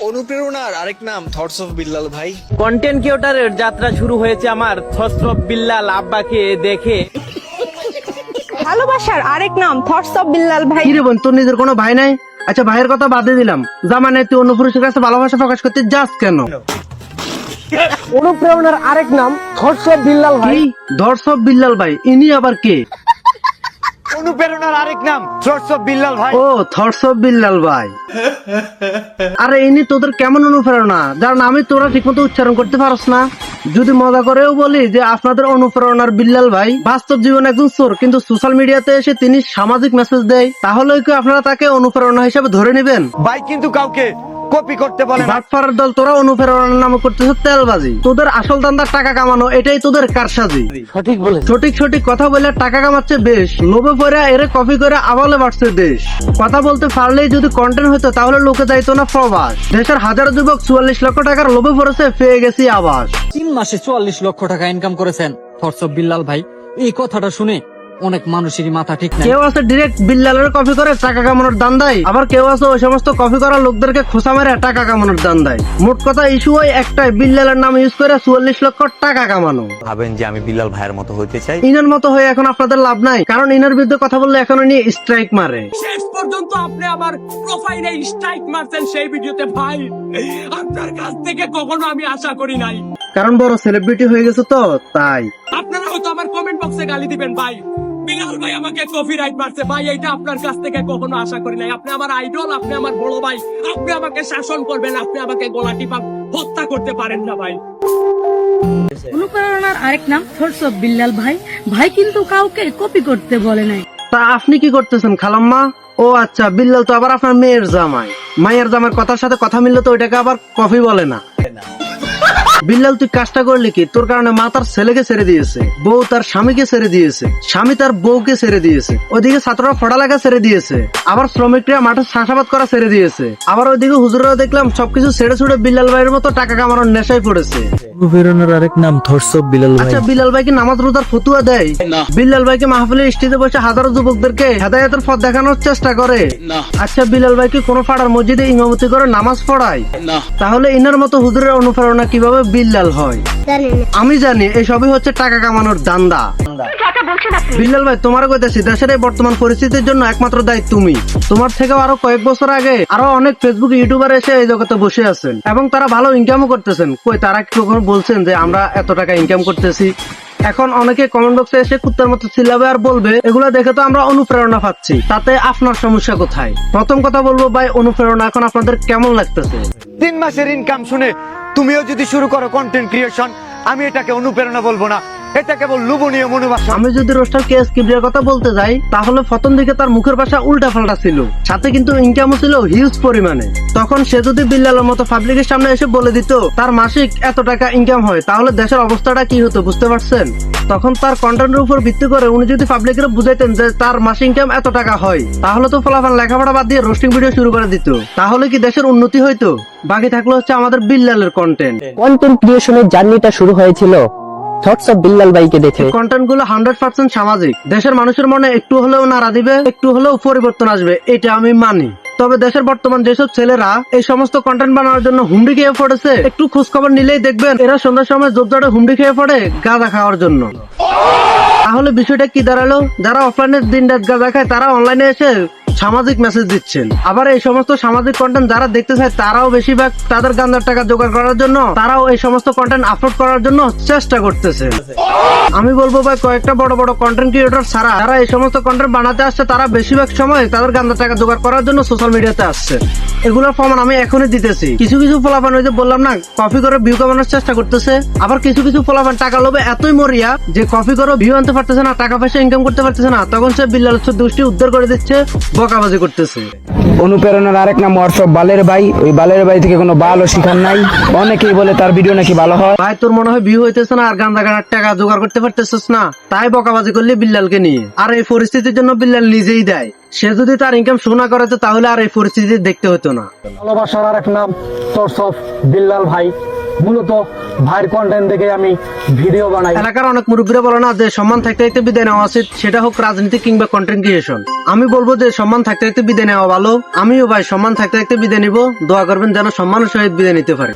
অনুপ্রেরণার আরেক নাম থটস অফ বিল্লাল ভাই। কন্টেন্ট ক্রিয়েটরের যাত্রা শুরু হয়েছে আমার থটস অফ বিল্লাল আব্বাকে দেখে। ভালোবাসার আরেক নাম থটস অফ বিল্লাল ভাই। কি রে বোন, তোর নিজের কোনো ভাই নাই? আচ্ছা, ভাইয়ের কথা বাদে দিলাম, জামানে তুই অন্য পুরুষের কাছে ভালোবাসা প্রকাশ করতে যাস কেন? অনুপ্রেরণার আরেক নাম থটস অফ বিল্লাল ভাই। ধর্ষ বিল্লাল ভাই, ইনি আবার কে? অনুপ্রেরণার আরেক নাম থটস অফ বিল্লাল ভাই। ও, থটস অফ বিল্লাল ভাই। আরে ইনি তোদের কেমন অনুপ্রেরণা যার নামই তোরা ঠিকমতো উচ্চারণ করতে পারস না? যদি মজা করেও বলি যে আপনাদের অনুপ্রেরণার বিল্লাল ভাই বাস্তব জীবনে একজন চোর, কিন্তু সোশ্যাল মিডিয়াতে এসে তিনি সামাজিক মেসেজ দেয়, তাহলে কি আপনারা তাকে অনুপ্রেরণা হিসেবে ধরে নেবেন? ভাই কিন্তু কাউকে কপি করতে বলে না। বাটপাড়ার দল, তোরা অনুপ্রেরণার নামে করতেছ তেলবাজি। তোদের আসল দান্দার টাকা কামানো, এটাই তোদের কারসাজি। সঠিক বলে। সঠিক কথা বলে টাকা কামাচ্ছে বেশ, লোভে পড়ে এরে কপি করে আবালে বাড়ছে দেশ। কথা বলতে পারলেই যদি কন্টেন্ট হতো তাহলে লোকে যাইতো না প্রবাস। দেশের হাজার যুবক 44 লক্ষ টাকার লোভে পড়েছে, পেয়ে গেছি আবাস। 3 মাসে 44 লক্ষ টাকা ইনকাম করেছেন থটস অফ বিল্লাল ভাই। এই কথাটা শুনে অনেক মানুষেরই মাথা ঠিক নাই। কেউ আছে ডিরেক্ট বিল্লালের কপি করে টাকা কামানোর দান্দায়, আবার কেউ আছে ওই সমস্ত কপি করা লোকদেরকে খোঁচা মেরে টাকা কামানোর দান্দায়। মোট কথা ইস্যু ওই একটাই, বিল্লালের নাম ইউজ করে 44 লক্ষ টাকা কামানো। ভাবেন যে আমি বিল্লাল ভাইয়ের মতো হইতে চাই। ইনার মতো হয়ে এখন আপনাদের লাভ নাই, কারণ ইনার বিরুদ্ধে কথা বললে এখন উনি স্ট্রাইক মারে। শেষ পর্যন্ত আপনি আমার প্রোফাইলে স্ট্রাইক মারছেন সেই ভিডিওতে ভাই। আপনার কাছ থেকে কখনো আমি আশা করি নাই, কারণ বড় সেলিব্রিটি হয়ে গেছে তো তাই। আপনারা হয়তো আমার কমেন্ট বক্সে গালি দিবেন ভাই, বিলাল ভাই আমাকে কপিরাইট মারছে ভাই, এইটা আপনার কাছ থেকে কখনো আশা করি নাই। আপনি আমার আইডল, আপনি আমার বড় ভাই, আপনি আমাকে শাসন করবেন, আপনি আমাকে গলা টিপা হত্যা করতে পারেন না ভাই। অনুপ্রেরণার আরেক নাম থটস অফ বিল্লাল ভাই। ভাই কিন্তু কাউকে কপি করতে বলে নাই। তা আপনি কি করতেছেন খালাম্মা? ও আচ্ছা, বিল্লাল তো আবার আপনার মেয়ের জামাই। মায়ের জামাইয়ের কথার সাথে কথা মিললে তো ওইটাকে আবার কফি বলে না। বিল্লাল, তুই কাজটা করলি কি? তোর কারণে মা তার ছেলেকে ছেড়ে দিয়েছে, বউ তার স্বামীকে ছেড়ে দিয়েছে, স্বামী তার বউকে ছেড়ে দিয়েছে, ওইদিকে ছাত্ররা পড়ালেখা ছেড়ে দিয়েছে, আবার শ্রমিকরা মাঠে চাষাবাদ করা ছেড়ে দিয়েছে, আবার ওইদিকে হুজুররা দেখলাম সবকিছু ছেড়ে ছুড়ে বিল্লাল ভাইয়ের মতো টাকা কামানোর নেশায় পড়েছে। অনুপ্রেরণার আরেক নাম থটস অফ বিল্লাল ভাই। আচ্ছা, বিল্লাল ভাই কি নামাজ রোজার ফতুয়া দেয়? বিল্লাল ভাই কি মাহফিলের স্টেজে বসে হাজারো যুবকদেরকে হেদায়েতের পথ দেখানোর চেষ্টা করে? আচ্ছা, বিল্লাল ভাই কি কোনো পাড়ার মসজিদে ইমামতি করে নামাজ পড়ায়? তাহলে ইনার মতো হুজুরের অনুপ্রেরণা কিভাবে বিল্লাল হয়? আমি জানি এই সবই হচ্ছে টাকা কামানোর দান্দা। বিল্লাল ভাই, তোমার কইতেছি, দেশের এই বর্তমান পরিস্থিতির জন্য একমাত্র দায়ী তুমি। তোমার থেকেও আরো কয়েক বছর আগে আরো অনেক ফেসবুক ইউটিউবার এসে এই জগতে বসে আছেন এবং তারা ভালো ইনকামও করতেছেন। কই, তারা কি কখনো বলছেন যে আমরা এত টাকা ইনকাম করতেছি? এখন অনেকে কমেন্ট বক্সে এসে কুত্তার মতো চিল্লাবে আর বলবে এগুলা দেখে তো আমরা অনুপ্রেরণা পাচ্ছি, তাতে আপনার সমস্যা কোথায়? প্রথম কথা বলবো ভাই, অনুপ্রেরণা এখন আপনাদের কেমন লাগতেছে? 3 মাসের ইনকাম শুনে তুমিও যদি শুরু করো কন্টেন্ট ক্রিয়েশন, আমি এটাকে অনুপ্রেরণা বলবো না, এটা কেবল লোভনীয় মনোবাসনা। আমি যদি রোস্টার কেএস কিবরিয়ার কথা বলতে যাই, তাহলে প্রথম দিকে তার মুখের ভাষা উল্টা পাল্টা ছিল, সাথে কিন্তু ইনকামও ছিল হিউজ পরিমাণে। তখন সে যদি বিল্লালের মতো পাবলিকের সামনে এসে বলে দিত তার মাসিক এত টাকা ইনকাম হয়, তাহলে দেশের অবস্থাটা কি হতো বুঝতে পারছেন? তখন তার কন্টেন্টের উপর ভিত্তি করে উনি যদি পাবলিকের বুঝাইতেন যে তার মাসিক ইনকাম এত টাকা হয়, তাহলে তো ফলাফল লেখাপড়া বাদ দিয়ে রোস্টিং ভিডিও শুরু করে দিত, তাহলে কি দেশের উন্নতি হইতো? বাকি থাকলো হচ্ছে আমাদের বিল্লালের কন্টেন্ট ক্রিয়েশনের জার্নিটা শুরু হয়েছিল থটস অফ বিল্লাল ভাইকে দেখে। কন্টেন্ট গুলো 100% সামাজিক, দেশের মানুষের মনে একটু হলেও নাড়া দিবে, একটু হলেও পরিবর্তন আসবে, এটা আমি মানি। তবে দেশের বর্তমান যেসব ছেলেরা এই সমস্ত কন্টেন্ট বানানোর জন্য হুমড়ি খেয়ে পড়েছে, একটু খোঁজ খবর নিলেই দেখবেন এরা সন্ধ্যার সময় জোরজারে হুমড়ি খেয়ে পড়ে গাঁজা খাওয়ার জন্য। তাহলে বিষয়টা কি দাঁড়ালো? যারা অফলাইনে দিন রাত গাঁজা খায় তারা অনলাইনে এসে সামাজিক মেসেজ দিচ্ছেন। আবার এই সমস্ত সামাজিক কন্টেন্ট যারা দেখতে চায় তারাও বেশিরভাগ তাদের গাঁজার টাকা জোগাড় করার জন্য তারাও এই সমস্ত কন্টেন্ট আপলোড করার জন্য চেষ্টা করতেছে। আমি বলবো ভাই, কয়েকটা বড় বড় কন্টেন্ট ক্রিয়েটর ছাড়া যারা এই সমস্ত কন্টেন্ট বানাতে আসছে তারা বেশিরভাগ সময় তাদের গাঁজার টাকা জোগাড় করার জন্য সোশ্যাল মিডিয়াতে আসছে। এগুলোর প্রমাণ আমি এখনই দিতেছি। কিছু কিছু ফলাফল ওই যে বললাম না, কপি করে ভিউ কামানোর চেষ্টা করতেছে, আবার কিছু কিছু ফলাফল টাকা লোভে এতই মরিয়া যে কপি করে ভিউ আনতে পারতেছে না, টাকা পয়সা ইনকাম করতে পারতেছে না, তখন সে বিল্লাল দুষ্টি উদ্ধার করে দিচ্ছে, বকাবাজি করতেছে। অনুপ্রেরণার আরেক নাম হোয়াটসঅ্যাপ বালের ভাই। ওই বালের ভাই থেকে কোনো ভালো শিখার নাই, অনেকেই বলে তার ভিডিও নাকি ভালো হয়। ভাই, তোর মনে হয় ভিউ হইতেছে না আর গাঁজা গানার টাকা জোগাড় করতে পারতেছিস না, তাই বকাবাজি করলে বিল্লালকে নিয়ে। আর এই পরিস্থিতির জন্য বিল্লাল নিজেই দেয়। সে যদি তার ইনকাম শো না করাতো তাহলে আর এই পরিস্থিতি দেখতে হতো না। ভালোবাসার আরেক নাম থটস অফ বিল্লাল ভাই। মূলত ভাইয়ের কন্টেন্ট দেখে আমি ভিডিও বানাই। এলাকার অনেক মুরব্বীরা বলে না যে সম্মান থাকতে থাকতে বিদায় নেওয়া উচিত, সেটা হোক রাজনীতি কিংবা কন্টেন্ট ক্রিয়েশন। আমি বলবো যে সম্মান থাকতে থাকতে বিদায় নেওয়া ভালো। আমিও ভাই সম্মান থাকতে থাকতে বিদায় নিব, দোয়া করবেন যেন সম্মানের সহিত বিদায় নিতে পারে।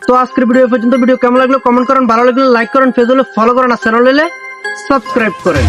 তো আজকের ভিডিও পর্যন্ত। ভিডিও কেমন লাগলো কমেন্ট করেন, ভালো লাগলে লাইক করেন, পেজ হলে ফলো করেন, আর চ্যানেল হলে সাবস্ক্রাইব করেন।